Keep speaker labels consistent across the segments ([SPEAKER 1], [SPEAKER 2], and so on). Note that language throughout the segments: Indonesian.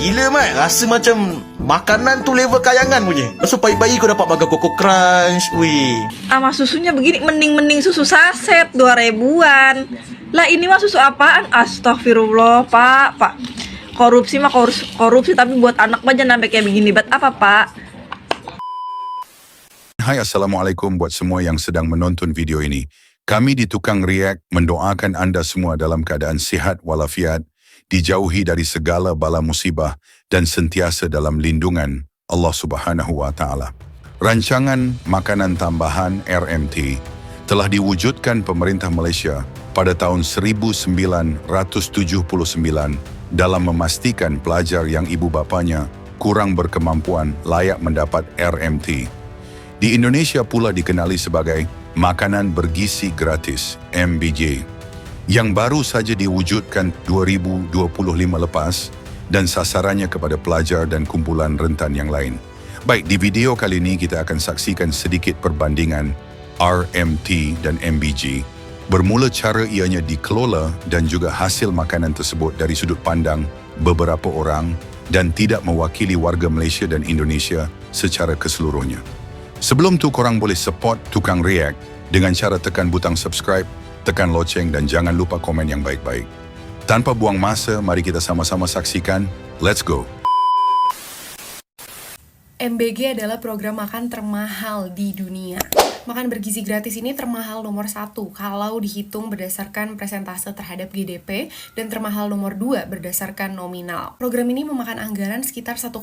[SPEAKER 1] gila Mat. Rasa macam makanan tu level kayangan punya. Lepas tu pagi-pagi kau dapat makan Coco Crunch. Wih.
[SPEAKER 2] Sama susunya begini, mending susu saset 2000-an. Lah ini mah susu apaan? Astagfirullah, Pak. Korupsi mah korupsi, tapi buat anak mah jangan sampai kayak begini. Buat apa, Pak?
[SPEAKER 3] Hai, Assalamualaikum buat semua yang sedang menonton video ini. Kami di Tukang React mendoakan anda semua dalam keadaan sihat walafiat, dijauhi dari segala bala musibah dan sentiasa dalam lindungan Allah Subhanahu wa Ta'ala. Rancangan Makanan Tambahan RMT telah diwujudkan pemerintah Malaysia pada tahun 1979 dalam memastikan pelajar yang ibu bapanya kurang berkemampuan layak mendapat RMT. Di Indonesia pula dikenali sebagai Makanan Bergizi Gratis (MBG) yang baru saja diwujudkan 2025 lepas dan sasarannya kepada pelajar dan kumpulan rentan yang lain. Baik, di video kali ini kita akan saksikan sedikit perbandingan RMT dan MBG, bermula cara ianya dikelola dan juga hasil makanan tersebut dari sudut pandang beberapa orang dan tidak mewakili warga Malaysia dan Indonesia secara keseluruhnya. Sebelum tu korang boleh support Tukang React dengan cara tekan butang subscribe, tekan loceng dan jangan lupa komen yang baik-baik. Tanpa buang masa, mari kita sama-sama saksikan. Let's go!
[SPEAKER 4] MBG adalah program makan termahal di dunia. Makan bergizi gratis ini termahal nomor 1 kalau dihitung berdasarkan persentase terhadap GDP dan termahal nomor 2 berdasarkan nominal. Program ini memakan anggaran sekitar 1,5%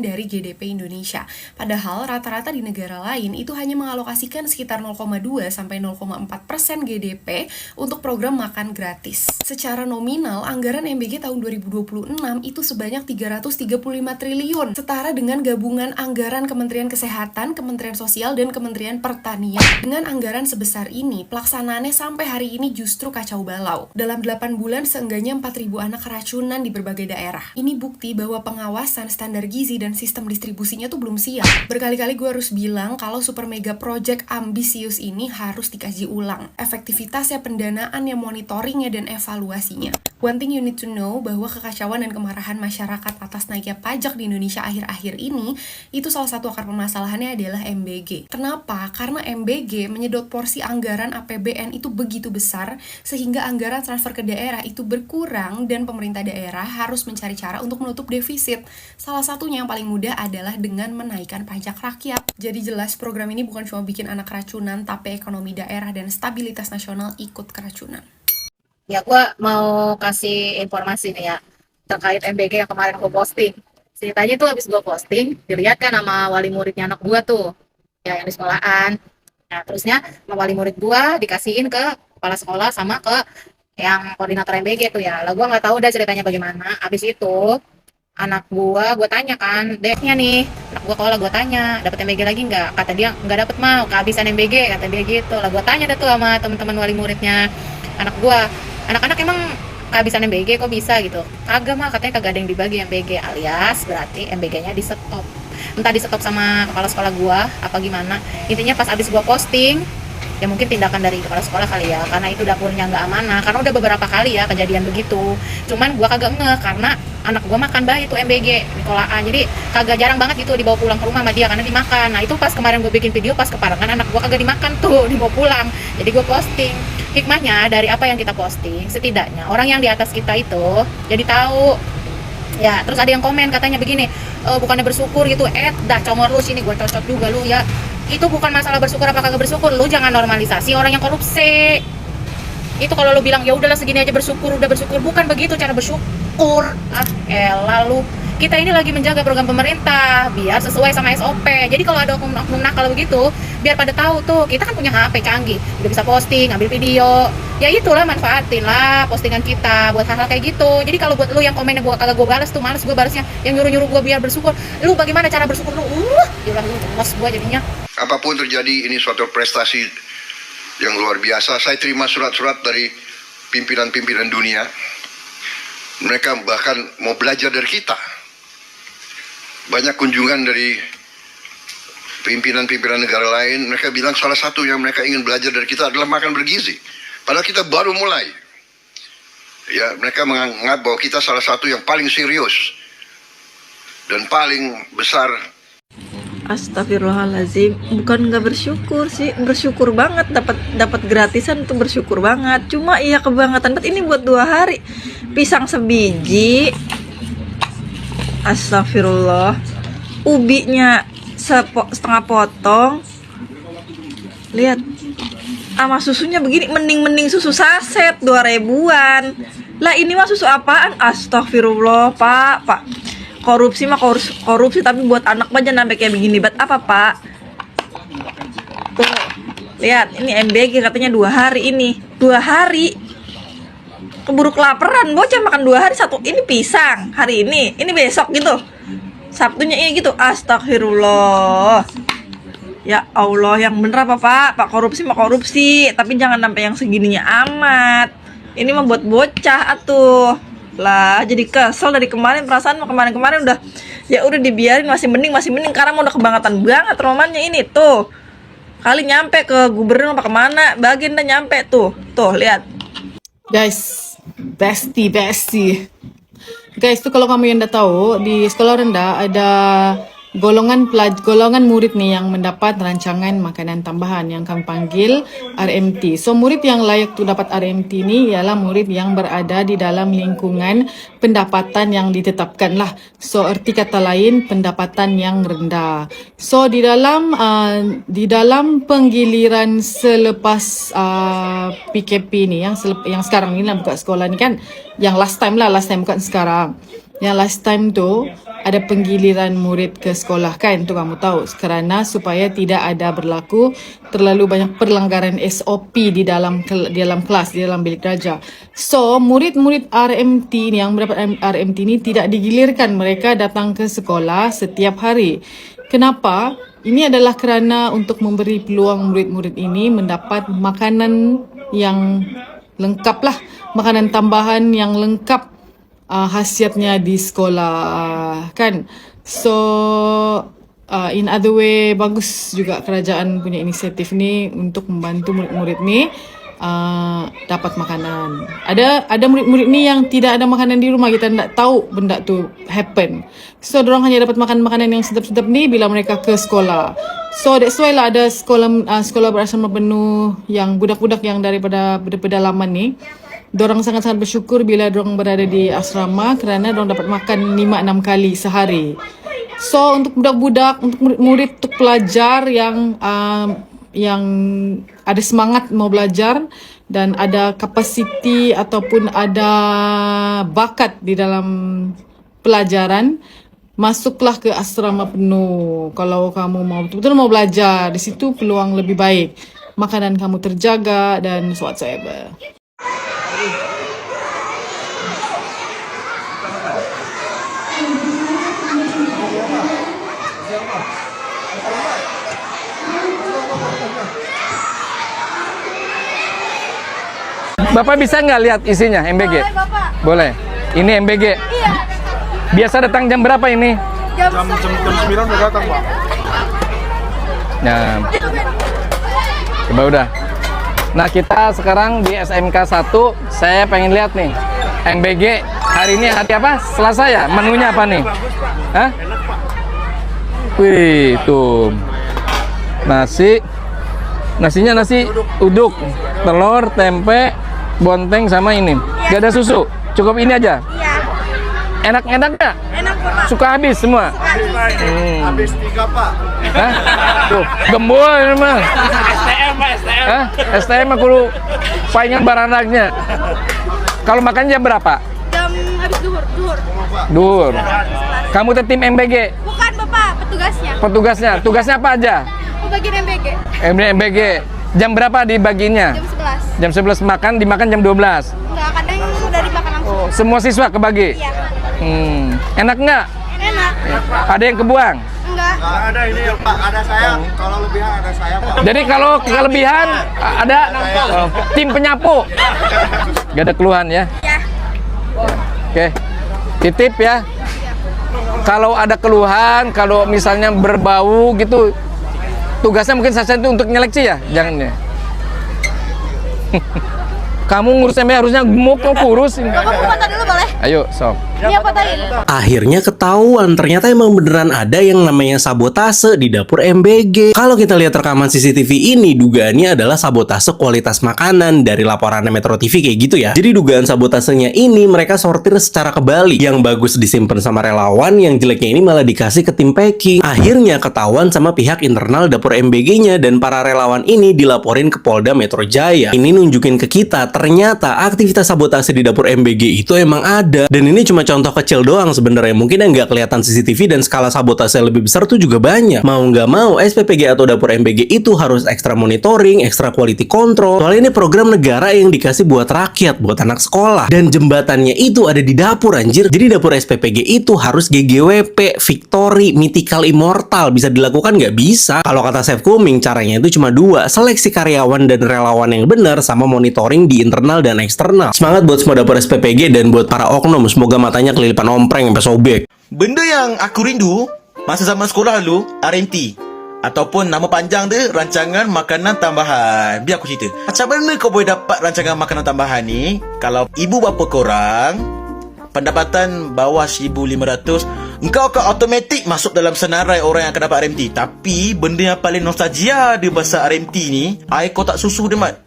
[SPEAKER 4] dari GDP Indonesia. Padahal rata-rata di negara lain itu hanya mengalokasikan sekitar 0,2 sampai 0,4% GDP untuk program makan gratis. Secara nominal, anggaran MBG tahun 2026 itu sebanyak 335 triliun, setara dengan gabungan anggaran Kementerian Kesehatan, Kementerian Sosial, dan Kementerian Pertanian. Dengan anggaran sebesar ini, pelaksanaannya sampai hari ini justru kacau balau. Dalam 8 bulan, seenggaknya 4.000 anak keracunan di berbagai daerah. Ini bukti bahwa pengawasan, standar gizi, dan sistem distribusinya tuh belum siap. Berkali-kali gue harus bilang kalau super mega project ambisius ini harus dikaji ulang. Efektivitasnya, pendanaannya, monitoringnya, dan evaluasinya. One thing you need to know bahwa kekacauan dan kemarahan masyarakat atas naiknya pajak di Indonesia akhir-akhir ini, itu salah satu akar permasalahannya adalah MBG. Kenapa? Karena MBG menyedot porsi anggaran APBN itu begitu besar, sehingga anggaran transfer ke daerah itu berkurang dan pemerintah daerah harus mencari cara untuk menutup defisit. Salah satunya yang paling mudah adalah dengan menaikkan pajak rakyat. Jadi jelas program ini bukan cuma bikin anak keracunan, tapi ekonomi daerah dan stabilitas nasional ikut keracunan.
[SPEAKER 5] Ya, gue mau kasih informasi nih ya, terkait MBG yang kemarin gue posting. Ceritanya tuh habis gue posting, dilihat kan sama wali muridnya anak gue tuh, ya yang di sekolahan. Nah, terusnya sama wali murid gue dikasihin ke kepala sekolah sama ke yang koordinator MBG tuh ya. Lah gue nggak tahu udah ceritanya bagaimana. Habis itu anak gue tanya kan, deknya nih, anak gue kalau gue tanya, dapat MBG lagi nggak? Kata dia nggak dapet, mau kehabisan MBG, kata dia gitu. Lah gue tanya deh tuh sama teman-teman wali muridnya anak gue, anak-anak emang kehabisan MBG kok bisa gitu? Kagak mah, katanya kagak ada yang dibagi MBG, alias berarti MBG-nya di stop. Entah di stop sama kepala sekolah gua apa gimana. Intinya pas abis gua posting, ya mungkin tindakan dari kepala sekolah kali ya, karena itu dapurnya nggak amanah, karena udah beberapa kali ya kejadian begitu. Cuman gua kagak ngeh karena anak gua makan bayi itu MBG Nikolaan, jadi kagak jarang banget itu dibawa pulang ke rumah sama dia karena dimakan. Nah itu pas kemarin gua bikin video pas keparangan anak gua kagak dimakan tuh, dibawa pulang. Jadi gua posting. Hikmahnya dari apa yang kita posting, setidaknya orang yang di atas kita itu jadi tahu. Ya, terus ada yang komen katanya begini, bukannya bersyukur gitu, dah congor lu sini, gue cocok juga lu ya. Itu bukan masalah bersyukur apa kagak bersyukur, lu jangan normalisasi orang yang korupsi. Itu kalau lu bilang ya udahlah segini aja bersyukur, udah bersyukur, bukan begitu cara bersyukur. Elah lu. Kita ini lagi menjaga program pemerintah biar sesuai sama SOP. Jadi kalau ada oknum nakal begitu, biar pada tahu tuh, kita kan punya HP canggih, udah bisa posting, ambil video. Ya itulah, manfaatin lah postingan kita buat hal-hal kayak gitu. Jadi kalau buat lu yang komennya gua kagak gua balas tuh, males gua balasnya, yang nyuruh-nyuruh gua biar bersyukur. Lu bagaimana cara bersyukur lu? Gila lu, males gua jadinya.
[SPEAKER 6] Apapun terjadi, ini suatu prestasi yang luar biasa. Saya terima surat-surat dari pimpinan-pimpinan dunia. Mereka bahkan mau belajar dari kita. Banyak kunjungan dari pimpinan-pimpinan negara lain, mereka bilang salah satu yang mereka ingin belajar dari kita adalah makan bergizi. Padahal kita baru mulai. Ya, mereka menganggap bahwa kita salah satu yang paling serius dan paling besar.
[SPEAKER 2] Astagfirullahaladzim, bukan nggak bersyukur sih, bersyukur banget dapat gratisan tuh, bersyukur banget. Cuma iya kebangetan banget, ini buat 2 hari. Pisang sebiji, astagfirullah. Ubinya setengah potong. Lihat, sama susunya begini, mending susu saset 2 ribuan. Lah ini mah susu apaan? Astagfirullah, Pak. Korupsi mah korupsi, tapi buat anak aja sampai kayak begini. Buat apa, Pak? Tuh, lihat, ini MBG katanya 2 hari ini. 2 hari. Keburu kelaparan, bocah makan 2 hari satu. Ini pisang hari ini besok gitu. Sabtunya ini gitu. Astagfirullah. Ya Allah, yang bener apa, Pak? Pak, korupsi mah korupsi, tapi jangan sampai yang segininya amat. Ini mah buat bocah atuh. Lah jadi kesel dari kemarin, perasaan kemarin udah ya udah dibiarin, masih mending karena mau udah kebangetan banget romannya ini tuh. Kali nyampe ke gubernur apa kemana, bagian udah nyampe tuh lihat
[SPEAKER 7] Guys, bestie. Guys, tuh kalau kamu yang udah tahu, di sekolah rendah ada golongan murid nih yang mendapat rancangan makanan tambahan yang kami panggil RMT. So murid yang layak tuh dapat RMT ini ialah murid yang berada di dalam lingkungan pendapatan yang ditetapkan lah. So arti kata lain, pendapatan yang rendah. So di dalam penggiliran selepas PKP ni yang sekarang ni lah buka sekolah ni kan, yang last time bukan sekarang. Yang last time tu ada penggiliran murid ke sekolah kan, tu kamu tahu, kerana supaya tidak ada berlaku terlalu banyak pelanggaran SOP di dalam kelas, di dalam bilik darjah. So murid-murid RMT ni yang mendapat RMT ni tidak digilirkan, mereka datang ke sekolah setiap hari. Kenapa? Ini adalah kerana untuk memberi peluang murid-murid ini mendapat makanan yang lengkap lah, makanan tambahan yang lengkap khasiatnya di sekolah kan. So in other way, bagus juga kerajaan punya inisiatif ni untuk membantu murid-murid ni dapat makanan. Ada murid-murid ni yang tidak ada makanan di rumah, kita tidak tahu benda tu happen. So dorang hanya dapat makan makanan yang sedap-sedap ni bila mereka ke sekolah. So that's why lah ada sekolah berasrama penuh yang budak-budak yang daripada pedalaman ni. Dorang sangat-sangat bersyukur bila dorang berada di asrama kerana dorang dapat makan 5-6 kali sehari. So untuk budak-budak, untuk murid-murid, untuk pelajar yang ada semangat mau belajar dan ada kapasiti ataupun ada bakat di dalam pelajaran, masuklah ke asrama penuh. Kalau kamu mau betul-betul mau belajar, di situ peluang lebih baik. Makanan kamu terjaga dan whatsoever.
[SPEAKER 8] Bapak bisa nggak lihat isinya MBG?
[SPEAKER 9] Boleh, Bapak.
[SPEAKER 8] Boleh. Ini MBG.
[SPEAKER 9] Iya.
[SPEAKER 8] Biasa datang jam berapa ini?
[SPEAKER 9] Jam 9 udah datang, Pak.
[SPEAKER 8] Nah, coba udah. Nah, kita sekarang di SMK 1. Saya pengen lihat nih MBG hari ini hari apa? Selasa ya? Menunya apa nih? Hah? Wih, tuh. Nasinya nasi uduk, telur, tempe, bonteng sama ini. Gak ada susu, cukup ini aja.
[SPEAKER 9] Iya.
[SPEAKER 8] Enak-enak gak?
[SPEAKER 9] Enak, Bapak.
[SPEAKER 8] Suka habis semua?
[SPEAKER 9] Habis
[SPEAKER 6] 3, Pak.
[SPEAKER 8] Hah? Tuh, gembul ini mah.
[SPEAKER 9] STM, Pak, STM.
[SPEAKER 8] Hah? STM aku lu palingan baranaknya. Kalau makan jam berapa?
[SPEAKER 9] Jam habis duhur.
[SPEAKER 8] Duhur. Kamu tuh tim MBG?
[SPEAKER 9] Bukan, Bapak, petugasnya.
[SPEAKER 8] Petugasnya? Tugasnya apa aja?
[SPEAKER 9] Bagian MBG.
[SPEAKER 8] MBG. Jam berapa dibaginya?
[SPEAKER 9] Jam 11.
[SPEAKER 8] Jam 11 makan, dimakan jam 12.
[SPEAKER 9] Enggak, kadang udah dimakan langsung.
[SPEAKER 8] Semua siswa kebagi?
[SPEAKER 9] Iya.
[SPEAKER 8] Enak nggak?
[SPEAKER 9] Enak.
[SPEAKER 8] Ada yang kebuang?
[SPEAKER 9] Enggak.
[SPEAKER 6] Ada ini, Pak. Ada saya. Kalau lebihan ada saya, Pak.
[SPEAKER 8] Jadi kalau kelebihan ada tim penyapu. Gak ada keluhan ya?
[SPEAKER 9] Ya.
[SPEAKER 8] Oke. Titip ya. Kalau ada keluhan, kalau misalnya berbau gitu, tugasnya mungkin saja itu untuk nyeleksi ya? Jangan ya. Kamu ngurus MBG harusnya gemuk, kok kurus.
[SPEAKER 9] Bapak mau foto dulu boleh?
[SPEAKER 8] Ayo, sok.
[SPEAKER 9] Ini apa tadi?
[SPEAKER 10] Akhirnya ketahuan, ternyata emang beneran ada yang namanya sabotase di dapur MBG. Kalau kita lihat rekaman CCTV ini, dugaannya adalah sabotase kualitas makanan dari laporan Metro TV kayak gitu ya. Jadi dugaan sabotasenya ini mereka sortir secara kebalik. Yang bagus disimpan sama relawan, yang jeleknya ini malah dikasih ke tim packing. Akhirnya ketahuan sama pihak internal dapur MBG-nya dan para relawan ini dilaporin ke Polda Metro Jaya. Ini nunjukin ke kita, ternyata aktivitas sabotase di dapur MBG itu emang ada. Dan ini cuma contoh kecil doang sebenarnya. Mungkin yang nggak kelihatan CCTV dan skala sabotase yang lebih besar tuh juga banyak. Mau nggak mau, SPPG atau dapur MBG itu harus ekstra monitoring, ekstra quality control. Soalnya ini program negara yang dikasih buat rakyat, buat anak sekolah. Dan jembatannya itu ada di dapur anjir. Jadi dapur SPPG itu harus GGWP, Victory, Mythical Immortal. Bisa dilakukan nggak? Bisa. Kalau kata Chef Kuming, caranya itu cuma dua. Seleksi karyawan dan relawan yang benar sama monitoring di internal dan eksternal. Semangat buat semua dapur SPPG dan buat para oknum. Semoga matanya kelilipan ompreng sampai sobek.
[SPEAKER 1] Benda yang aku rindu masa zaman sekolah dulu, RMT. Ataupun nama panjang dia, Rancangan Makanan Tambahan. Biar aku cerita. Macam mana kau boleh dapat rancangan makanan tambahan ni? Kalau ibu bapa korang pendapatan bawah 1,500, engkau akan automatik masuk dalam senarai orang yang akan dapat RMT. Tapi benda yang paling nostalgia di bahasa RMT ni, air kau tak susu dia, Mat.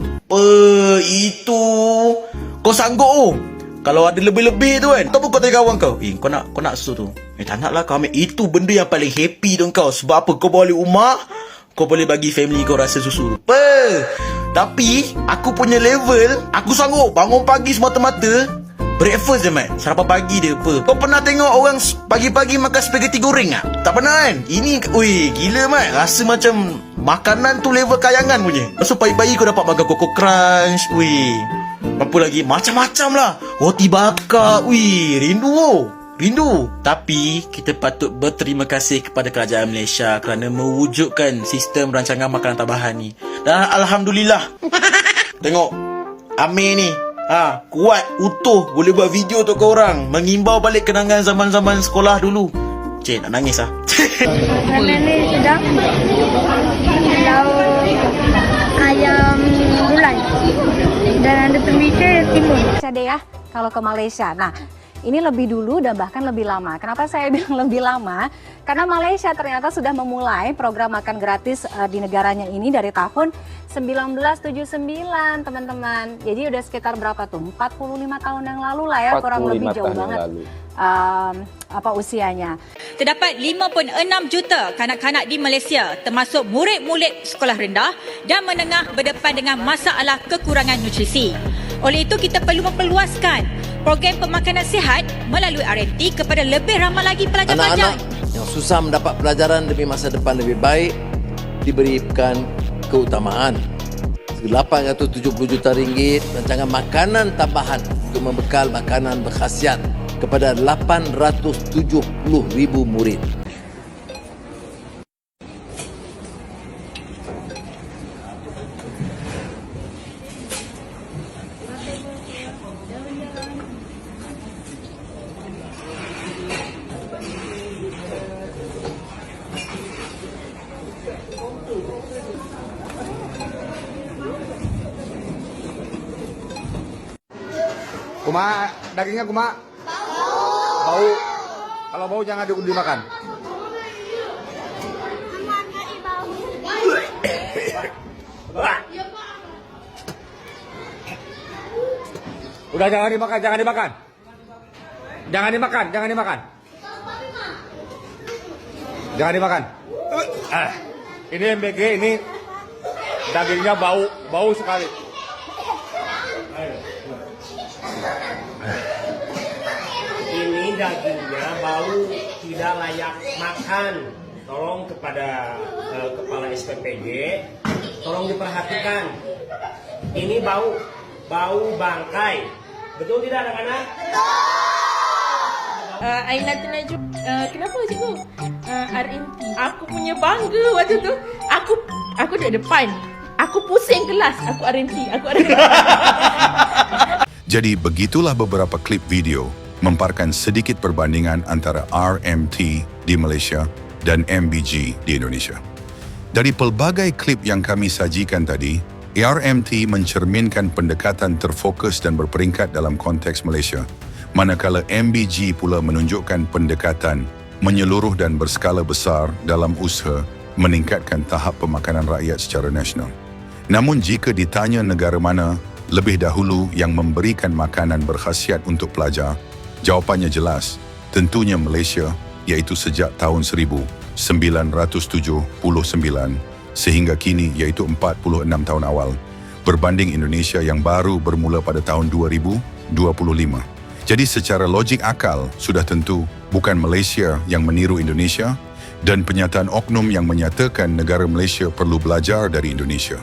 [SPEAKER 1] Itu kau sanggup kalau ada lebih-lebih tu kan. Ataupun kau tanya kawan kau, kau nak susu tu. Tak nak lah, kau ambil. Itu benda yang paling happy tu kau. Sebab apa? Kau balik rumah, kau boleh bagi family kau rasa susu tu. Tapi aku punya level, aku sanggup bangun pagi semata-mata breakfast je, Mat. Sarapan pagi dia apa. Kau pernah tengok orang pagi-pagi makan spaghetti goreng tak? Tak pernah kan? Ini, gila, Mat. Rasa macam makanan tu level kayangan punya. So pagi-pagi kau dapat makan Coco Crunch. Apa lagi? Macam-macam lah. Roti bakar. Rindu. Rindu. Tapi kita patut berterima kasih kepada kerajaan Malaysia kerana mewujudkan sistem rancangan makanan tambahan ni. Dan Alhamdulillah. Tengok Amir ni, kuat, utuh, boleh buat video untuk korang, mengimbau balik kenangan zaman-zaman sekolah dulu. Cik, nak nangis
[SPEAKER 9] Makanan ni sedap. Lauk ayam gulai. Dan ada tembikar timun.
[SPEAKER 11] Ada ya kalau ke Malaysia. Nah, ini lebih dulu dan bahkan lebih lama. Kenapa saya bilang lebih lama? Karena Malaysia ternyata sudah memulai program makan gratis di negaranya ini dari tahun 1979, teman-teman. Jadi udah sekitar berapa tuh? 45 tahun yang lalu lah ya, kurang lebih jauh banget usianya.
[SPEAKER 12] Terdapat 5.6 juta kanak-kanak di Malaysia, termasuk murid-murid sekolah rendah dan menengah berdepan dengan masalah kekurangan nutrisi. Oleh itu, kita perlu memperluaskan program pemakanan sihat melalui RMT kepada lebih ramai lagi pelajar-pelajar.
[SPEAKER 13] Anak-anak yang susah mendapat pelajaran demi masa depan lebih baik diberikan keutamaan. 870 juta ringgit rancangan makanan tambahan untuk membekal makanan berkhasiat kepada 870,000 murid.
[SPEAKER 14] Kumaha, dagingnya kumaha? Bau. Kalau bau jangan dimakan. Udah jangan dimakan, jangan dimakan. Jangan dimakan, jangan dimakan. Jangan dimakan. Ini MBG, ini dagingnya bau sekali.
[SPEAKER 15] Ini dagingnya bau, tidak layak makan. Tolong kepada kepala SPPG, tolong diperhatikan. Ini bau bangkai. Betul tidak anak-anak?
[SPEAKER 16] Aina Tunaju, kenapa cikgu? RMT. Aku punya bangga waktu tu. Aku di depan. Aku pusing kelas. Aku RMT.
[SPEAKER 3] Jadi begitulah beberapa klip video memparkan sedikit perbandingan antara RMT di Malaysia dan MBG di Indonesia. Dari pelbagai klip yang kami sajikan tadi, RMT mencerminkan pendekatan terfokus dan berperingkat dalam konteks Malaysia, manakala MBG pula menunjukkan pendekatan menyeluruh dan berskala besar dalam usaha meningkatkan tahap pemakanan rakyat secara nasional. Namun jika ditanya negara mana lebih dahulu yang memberikan makanan berkhasiat untuk pelajar, jawapannya jelas, tentunya Malaysia, iaitu sejak tahun 1979 sehingga kini iaitu 46 tahun awal, berbanding Indonesia yang baru bermula pada tahun 2025. Jadi secara logik akal, sudah tentu bukan Malaysia yang meniru Indonesia dan penyataan oknum yang menyatakan negara Malaysia perlu belajar dari Indonesia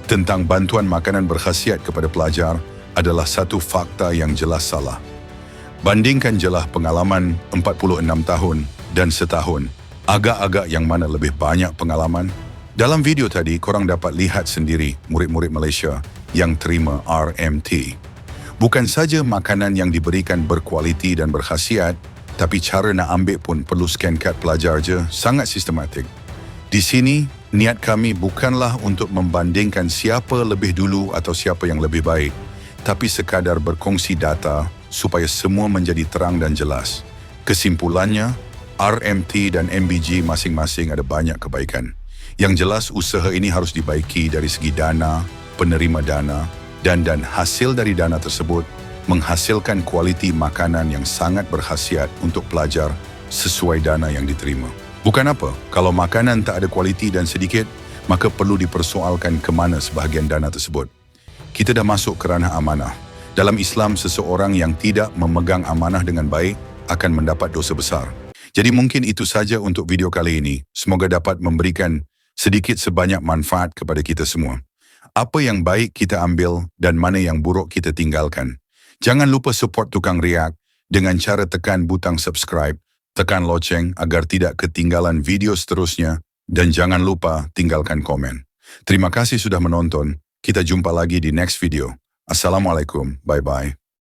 [SPEAKER 3] tentang bantuan makanan berkhasiat kepada pelajar adalah satu fakta yang jelas salah. Bandingkan jelah pengalaman 46 tahun dan setahun, agak-agak yang mana lebih banyak pengalaman? Dalam video tadi, korang dapat lihat sendiri murid-murid Malaysia yang terima RMT. Bukan saja makanan yang diberikan berkualiti dan berkhasiat, tapi cara nak ambil pun perlu scan kad pelajar je, sangat sistematik. Di sini, niat kami bukanlah untuk membandingkan siapa lebih dulu atau siapa yang lebih baik, tapi sekadar berkongsi data supaya semua menjadi terang dan jelas. Kesimpulannya, RMT dan MBG masing-masing ada banyak kebaikan. Yang jelas usaha ini harus dibaiki dari segi dana, penerima dana, dan hasil dari dana tersebut menghasilkan kualiti makanan yang sangat berkhasiat untuk pelajar sesuai dana yang diterima. Bukan apa, kalau makanan tak ada kualiti dan sedikit, maka perlu dipersoalkan ke mana sebahagian dana tersebut. Kita dah masuk ke ranah amanah. Dalam Islam, seseorang yang tidak memegang amanah dengan baik akan mendapat dosa besar. Jadi mungkin itu saja untuk video kali ini. Semoga dapat memberikan sedikit sebanyak manfaat kepada kita semua. Apa yang baik kita ambil dan mana yang buruk kita tinggalkan. Jangan lupa support Tukang Riak dengan cara tekan butang subscribe, tekan loceng agar tidak ketinggalan video seterusnya, dan jangan lupa tinggalkan komen. Terima kasih sudah menonton. Kita jumpa lagi di next video. Assalamualaikum. Bye-bye.